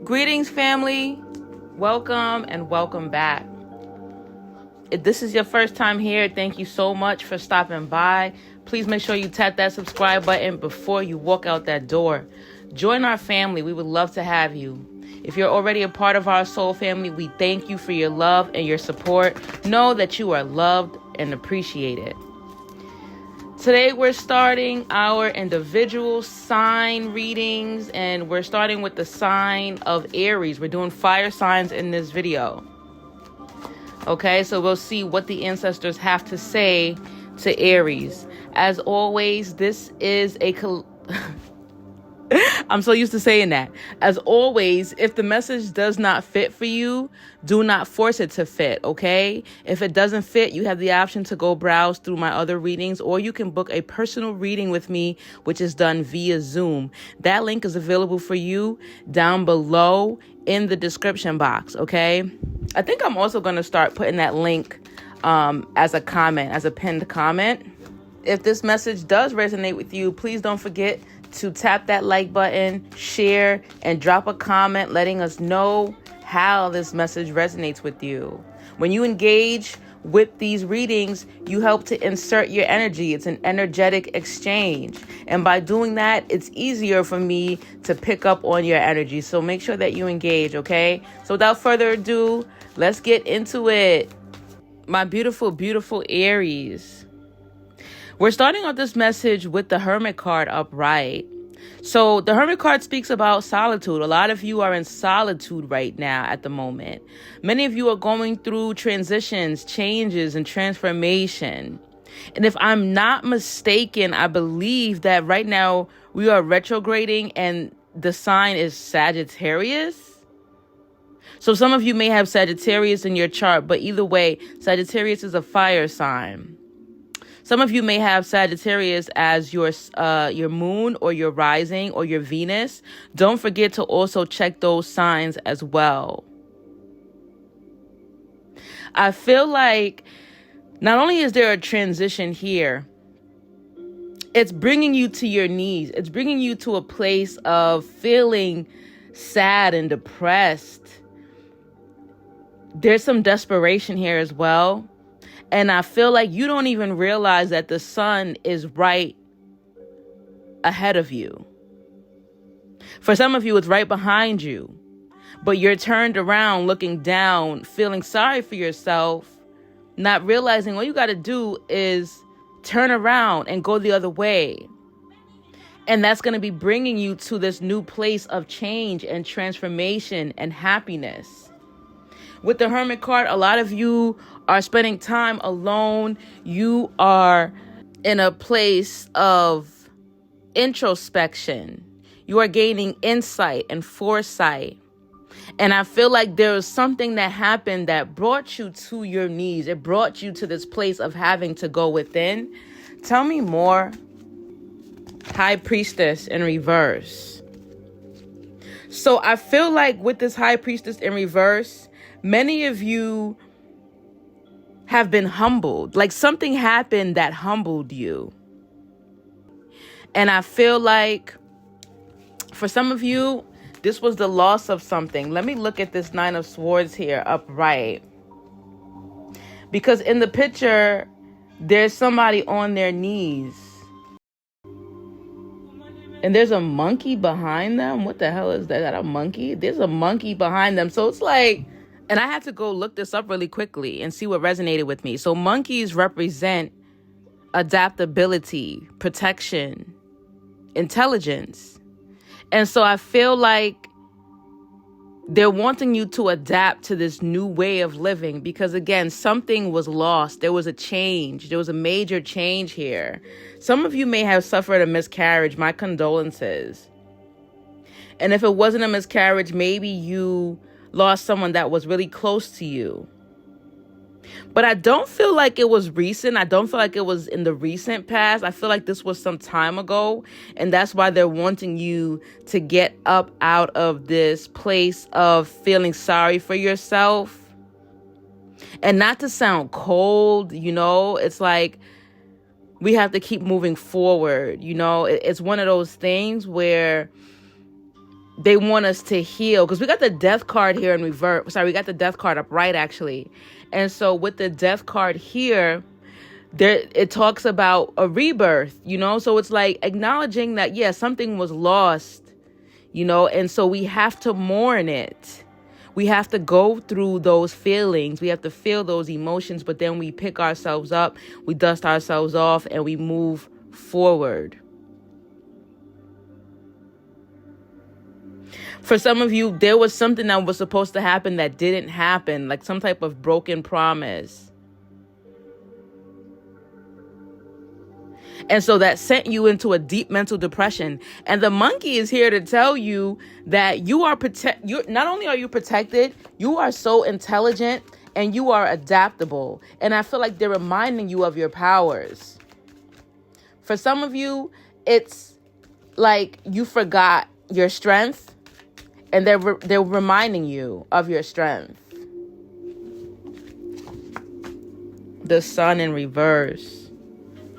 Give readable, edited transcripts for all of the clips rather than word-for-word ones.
Greetings, family. Welcome and welcome back. If this is your first time here, thank you so much for stopping by. Please make sure you tap that subscribe button before you walk out that door. Join our family. We would love to have you. If you're already a part of our soul family, we thank you for your love and your support. Know that you are loved and appreciated. Today we're starting our individual sign readings, and we're starting with the sign of Aries. We're doing fire signs in this video. Okay, so we'll see what the ancestors have to say to Aries. As always, this is I'm so used to saying that. As always, if the message does not fit for you, do not force it to fit, okay? If it doesn't fit, you have the option to go browse through my other readings, or you can book a personal reading with me, which is done via Zoom. That link is available for you down below in the description box, okay? I think I'm also going to start putting that link as a comment, as a pinned comment. If this message does resonate with you, please don't forget to tap that like button, share, and drop a comment letting us know how this message resonates with you. When you engage with these readings, you help to insert your energy. It's an energetic exchange. And by doing that, it's easier for me to pick up on your energy. So make sure that you engage, okay? So without further ado, let's get into it. My beautiful, beautiful Aries. We're starting off this message with the Hermit card upright. So the Hermit card speaks about solitude. A lot of you are in solitude right now at the moment. Many of you are going through transitions, changes, and transformation. And if I'm not mistaken, I believe that right now we are retrograding and the sign is Sagittarius. So some of you may have Sagittarius in your chart, but either way, Sagittarius is a fire sign. Some of you may have Sagittarius as your moon or your rising or your Venus. Don't forget to also check those signs as well. I feel like not only is there a transition here, it's bringing you to your knees. It's bringing you to a place of feeling sad and depressed. There's some desperation here as well. And I feel like you don't even realize that the sun is right ahead of you. For some of you, it's right behind you. But you're turned around, looking down, feeling sorry for yourself, not realizing all you got to do is turn around and go the other way. And that's going to be bringing you to this new place of change and transformation and happiness. With the Hermit card, a lot of you are spending time alone. You are in a place of introspection. You are gaining insight and foresight. And I feel like there was something that happened that brought you to your knees. It brought you to this place of having to go within. Tell me more. High Priestess in reverse. So I feel like with this High Priestess in reverse, many of you have been humbled. Like something happened that humbled you. And I feel like for some of you, this was the loss of something. Let me look at this Nine of Swords here upright. Because in the picture, there's somebody on their knees. And there's a monkey behind them. What the hell is that? Is that a monkey? There's a monkey behind them. So it's like, and I had to go look this up really quickly and see what resonated with me. So monkeys represent adaptability, protection, intelligence. And so I feel like they're wanting you to adapt to this new way of living because, again, something was lost. There was a change. There was a major change here. Some of you may have suffered a miscarriage. My condolences. And if it wasn't a miscarriage, maybe you lost someone that was really close to you. But I don't feel like it was recent. I don't feel like it was in the recent past. I feel like this was some time ago. And that's why they're wanting you to get up out of this place of feeling sorry for yourself. And not to sound cold, it's like we have to keep moving forward. It's one of those things where they want us to heal, because we got the death card here in reverse. Sorry, we got the death card upright, actually. And so with the death card here, there it talks about a rebirth, so it's like acknowledging that, yeah, something was lost, and so we have to mourn it. We have to go through those feelings. We have to feel those emotions, but then we pick ourselves up, we dust ourselves off, and we move forward. For some of you, there was something that was supposed to happen that didn't happen, like some type of broken promise. And so that sent you into a deep mental depression. And the monkey is here to tell you that you are not only are you protected, you are so intelligent and you are adaptable. And I feel like they're reminding you of your powers. For some of you, it's like you forgot your strength, and they're reminding you of your strength. The sun in reverse.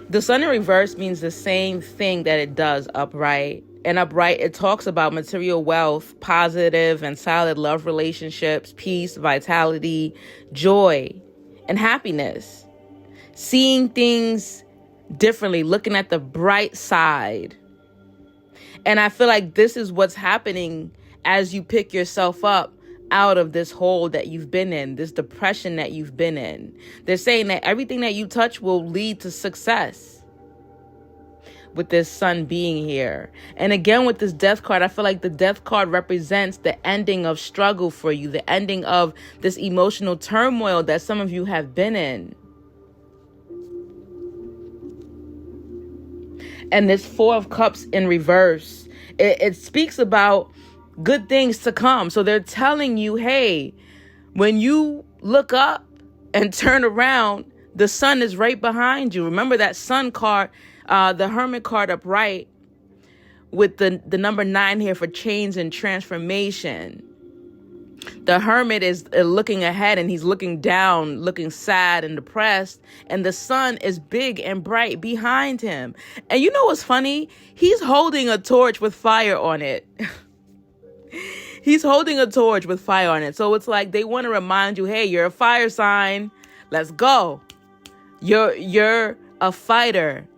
The sun in reverse means the same thing that it does upright. And upright, it talks about material wealth, positive and solid love relationships, peace, vitality, joy, and happiness. Seeing things differently, looking at the bright side. And I feel like this is what's happening as you pick yourself up out of this hole that you've been in, this depression that you've been in. They're saying that everything that you touch will lead to success with this sun being here. And again, with this death card, I feel like the death card represents the ending of struggle for you, the ending of this emotional turmoil that some of you have been in. And this Four of Cups in reverse, it speaks about good things to come. So they're telling you, hey, when you look up and turn around, the sun is right behind you. Remember that sun card, the Hermit card upright with the number 9 here for change and transformation. The Hermit is looking ahead and he's looking down, looking sad and depressed. And the sun is big and bright behind him. And you know what's funny? He's holding a torch with fire on it. He's holding a torch with fire on it. So it's like they want to remind you, hey, you're a fire sign. Let's go. You're a fighter.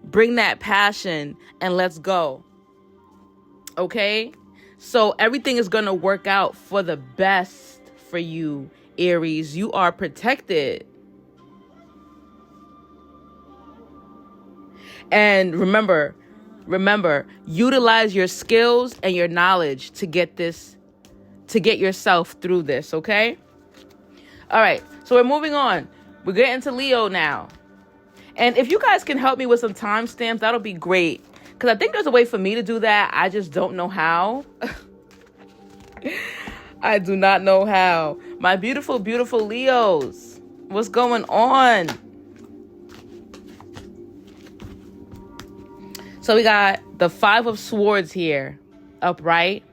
Bring that passion and let's go. Okay? So everything is going to work out for the best for you, Aries. You are protected. And remember, utilize your skills and your knowledge to get yourself through this, okay? All right, so we're moving on. We're getting to Leo now. And if you guys can help me with some timestamps, that'll be great. Because I think there's a way for me to do that. I just don't know how. I do not know how. My beautiful, beautiful Leos, what's going on? So we got the 5 of Swords here, upright.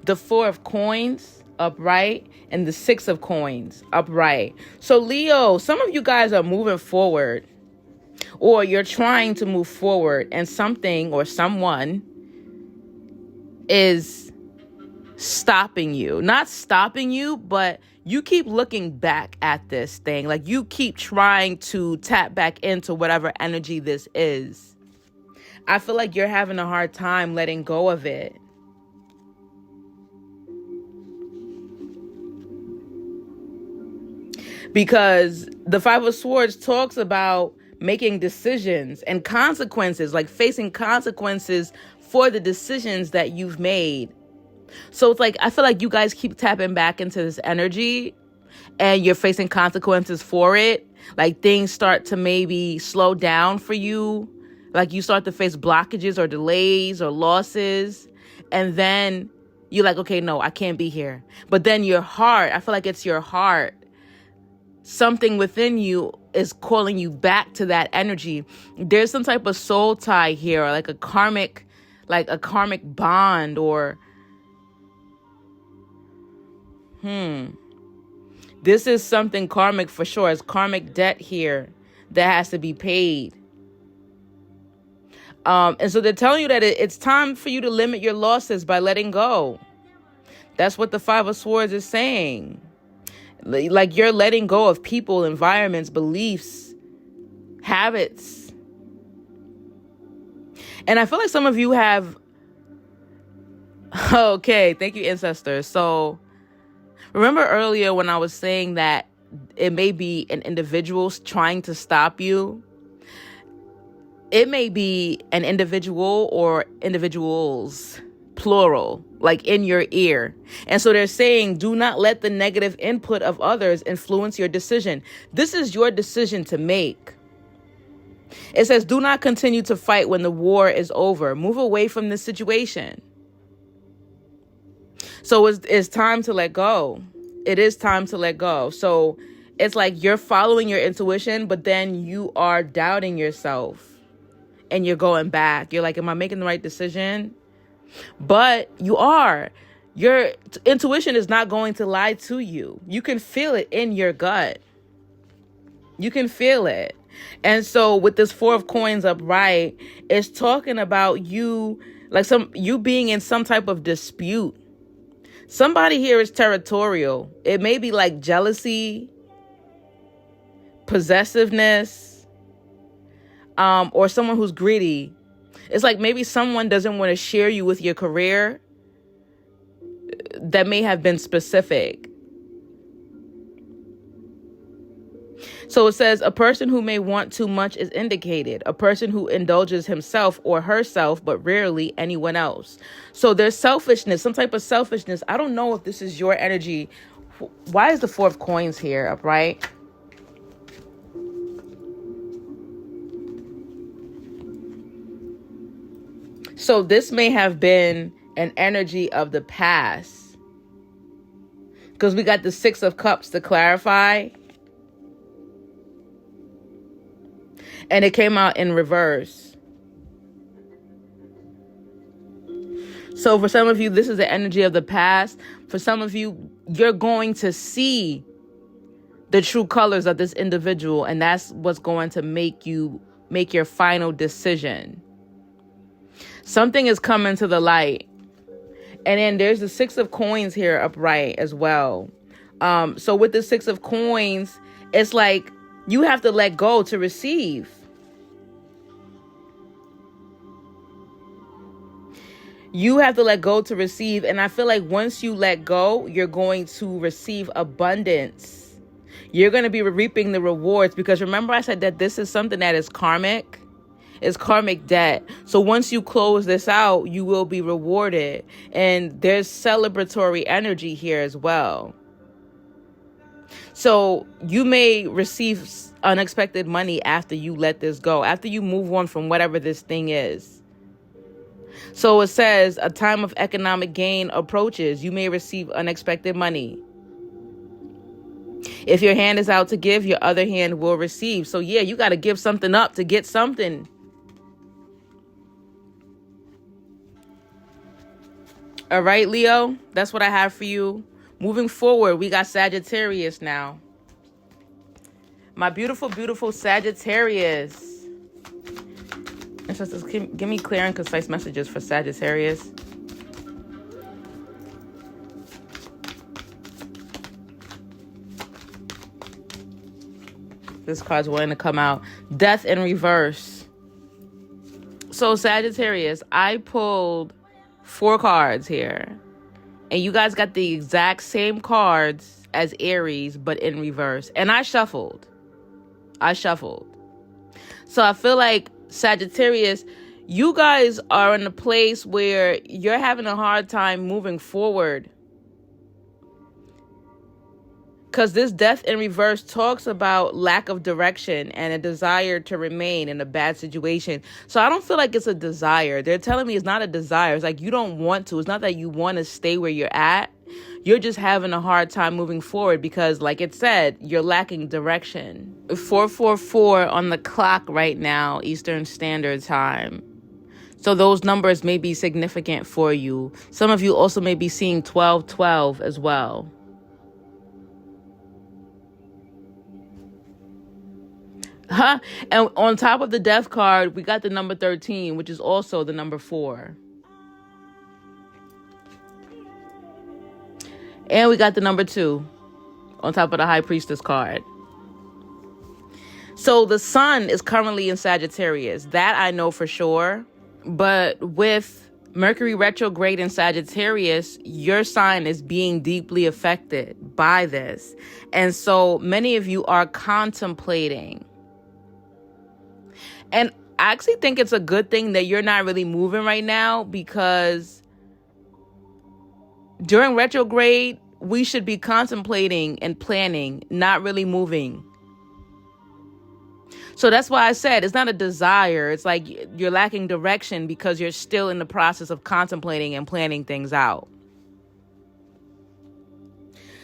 The 4 of Coins, upright. And the 6 of Coins, upright. So Leo, some of you guys are moving forward. Or you're trying to move forward. And something or someone is stopping you. Not stopping you, but you keep looking back at this thing. Like you keep trying to tap back into whatever energy this is. I feel like you're having a hard time letting go of it. Because the 5 of Swords talks about making decisions and consequences, like facing consequences for the decisions that you've made. So it's like, I feel like you guys keep tapping back into this energy and you're facing consequences for it. Like things start to maybe slow down for you. Like you start to face blockages or delays or losses. And then you're like, okay, no, I can't be here. But then your heart, I feel like it's your heart. Something within you is calling you back to that energy. There's some type of soul tie here, or like a karmic bond, or this is something karmic for sure. It's karmic debt here that has to be paid. And so they're telling you that it's time for you to limit your losses by letting go. That's what the Five of Swords is saying. Like you're letting go of people, environments, beliefs, habits. And I feel like some of you have... Okay, thank you, ancestors. So remember earlier when I was saying that it may be an individual trying to stop you? It may be an individual or individuals, plural, like in your ear. And so they're saying, do not let the negative input of others influence your decision. This is your decision to make. It says, do not continue to fight when the war is over. Move away from this situation. So it's time to let go. It is time to let go. So it's like you're following your intuition, but then you are doubting yourself and you're going back. You're like, am I making the right decision? But you are. Your intuition is not going to lie to you. You can feel it in your gut. You can feel it. And so with this Four of Coins upright, it's talking about you, like you being in some type of dispute. Somebody here is territorial. It may be like jealousy, possessiveness, or someone who's greedy. It's like maybe someone doesn't want to share you with your career that may have been specific. So it says a person who may want too much is indicated. A person who indulges himself or herself, but rarely anyone else. So there's selfishness, some type of selfishness. I don't know if this is your energy. Why is the Four of Coins here upright? So this may have been an energy of the past. Because we got the Six of Cups to clarify. And it came out in reverse. So for some of you, this is the energy of the past. For some of you, you're going to see the true colors of this individual. And that's what's going to make you make your final decision. Something is coming to the light. And then there's the Six of Coins here upright as well. So with the Six of Coins, it's like you have to let go to receive. You have to let go to receive. And I feel like once you let go, you're going to receive abundance. You're going to be reaping the rewards. Because remember I said that this is something that is karmic. It's karmic debt. So once you close this out, you will be rewarded. And there's celebratory energy here as well. So you may receive unexpected money after you let this go, after you move on from whatever this thing is. So it says a time of economic gain approaches. You may receive unexpected money. If your hand is out to give, your other hand will receive. So yeah, you got to give something up to get something. All right, Leo, that's what I have for you. Moving forward, we got Sagittarius now. My beautiful, beautiful Sagittarius. Just give me clear and concise messages for Sagittarius. This card's wanting to come out. Death in reverse. So Sagittarius, I pulled 4 cards here. And you guys got the exact same cards as Aries, but in reverse. And I shuffled. So I feel like Sagittarius, you guys are in a place where you're having a hard time moving forward. Because this death in reverse talks about lack of direction and a desire to remain in a bad situation. So I don't feel like it's a desire. They're telling me it's not a desire. It's like you don't want to. It's not that you want to stay where you're at. You're just having a hard time moving forward because, like it said, you're lacking direction. 4:44 on the clock right now, Eastern Standard Time. So those numbers may be significant for you. Some of you also may be seeing 12:12 as well. And on top of the death card, we got the number 13, which is also the number 4. And we got the number 2 on top of the High Priestess card. So the sun is currently in Sagittarius. That I know for sure. But with Mercury retrograde in Sagittarius, your sign is being deeply affected by this. And so many of you are contemplating. And I actually think it's a good thing that you're not really moving right now, because during retrograde, we should be contemplating and planning, not really moving. So that's why I said it's not a desire. It's like you're lacking direction because you're still in the process of contemplating and planning things out.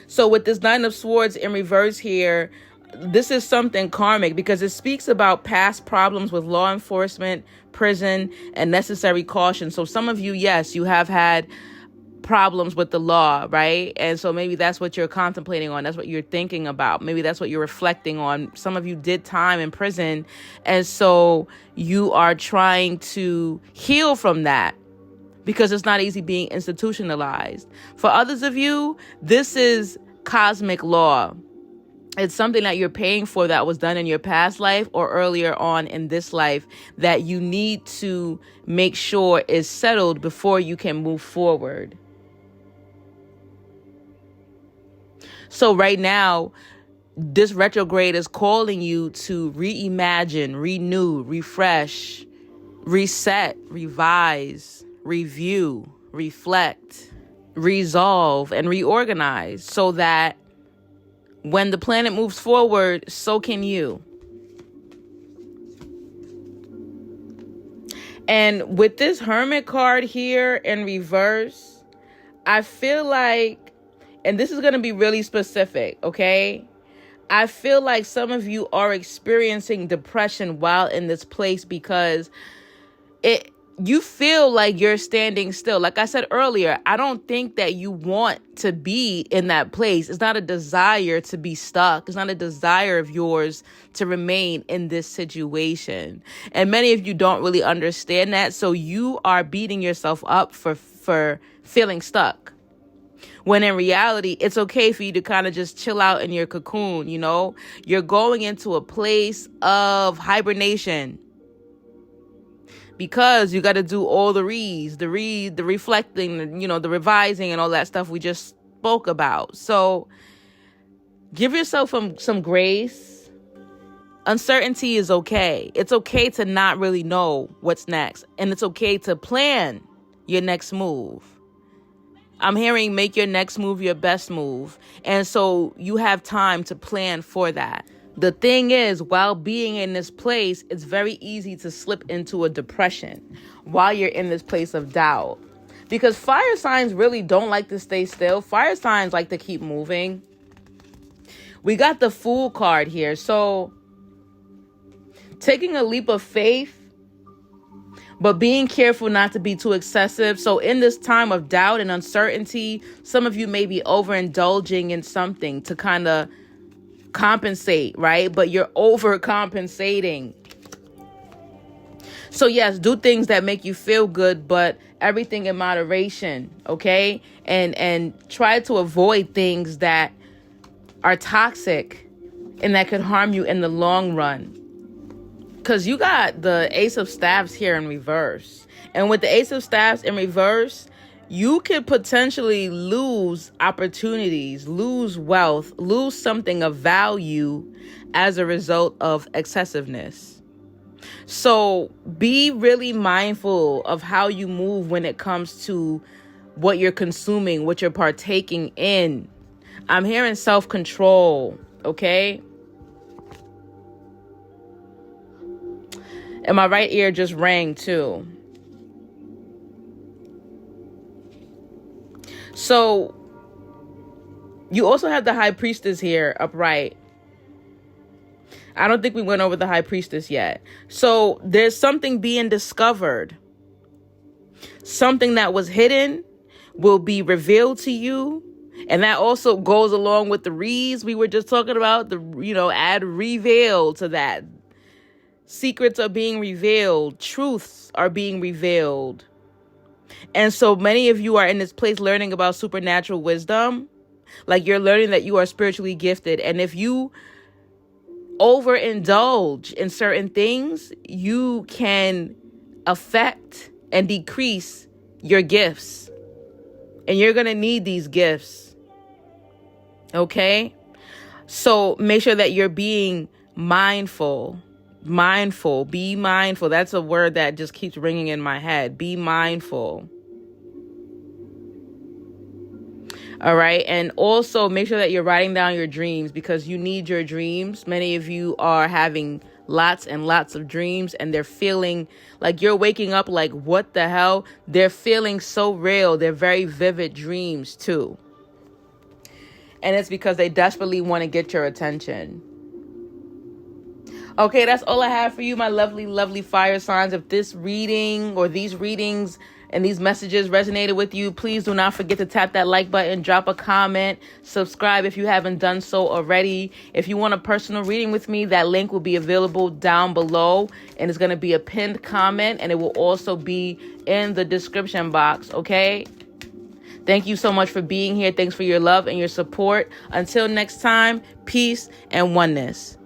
So with this 9 of Swords in reverse here, this is something karmic because it speaks about past problems with law enforcement, prison, and necessary caution. So some of you, yes, you have had problems with the law, right? And so maybe that's what you're contemplating on. That's what you're thinking about. Maybe that's what you're reflecting on. Some of you did time in prison, and so you are trying to heal from that because it's not easy being institutionalized. For others of you, this is cosmic law. It's something that you're paying for that was done in your past life or earlier on in this life that you need to make sure is settled before you can move forward. So right now, this retrograde is calling you to reimagine, renew, refresh, reset, revise, review, reflect, resolve, and reorganize so that when the planet moves forward, so can you. And with this Hermit card here in reverse, I feel like, and this is going to be really specific, okay? I feel like some of you are experiencing depression while in this place because you feel like you're standing still. Like I said earlier, I don't think that you want to be in that place. It's not a desire to be stuck. It's not a desire of yours to remain in this situation. And many of you don't really understand that. So you are beating yourself up for feeling stuck. When in reality, it's okay for you to kind of just chill out in your cocoon, you know? You're going into a place of hibernation. Because you got to do all the the reflecting, you know, the revising and all that stuff we just spoke about. So give yourself some grace. Uncertainty is okay. It's okay to not really know what's next. And it's okay to plan your next move. I'm hearing make your next move your best move. And so you have time to plan for that. The thing is, while being in this place, it's very easy to slip into a depression while you're in this place of doubt. Because fire signs really don't like to stay still. Fire signs like to keep moving. We got the Fool card here. So taking a leap of faith, but being careful not to be too excessive. So in this time of doubt and uncertainty, some of you may be overindulging in something to kind of compensate, right? But you're overcompensating. So yes, do things that make you feel good, but everything in moderation, okay? And try to avoid things that are toxic and that could harm you in the long run. Because you got the Ace of Staves here in reverse. And with the Ace of Staves in reverse, you could potentially lose opportunities, lose wealth, lose something of value as a result of excessiveness. So be really mindful of how you move when it comes to what you're consuming, what you're partaking in. I'm hearing self-control, okay? And my right ear just rang too. So you also have the High Priestess here upright. I don't think we went over the High Priestess yet. So there's something being discovered. Something that was hidden will be revealed to you. And that also goes along with the reads we were just talking about. Add reveal to that. Secrets are being revealed. Truths are being revealed. And so many of you are in this place learning about supernatural wisdom. Like you're learning that you are spiritually gifted. And if you overindulge in certain things, you can affect and decrease your gifts. And you're going to need these gifts. Okay? So make sure that you're being mindful. Be mindful. That's a word that just keeps ringing in my head. Be mindful. All right. And also make sure that you're writing down your dreams, because you need your dreams. Many of you are having lots and lots of dreams, and they're feeling like you're waking up like, what the hell? They're feeling so real. They're very vivid dreams too. And it's because they desperately want to get your attention. Okay, that's all I have for you, my lovely, lovely fire signs. If this reading or these readings and these messages resonated with you, please do not forget to tap that like button, drop a comment, subscribe if you haven't done so already. If you want a personal reading with me, that link will be available down below, and it's going to be a pinned comment, and it will also be in the description box, okay? Thank you so much for being here. Thanks for your love and your support. Until next time, peace and oneness.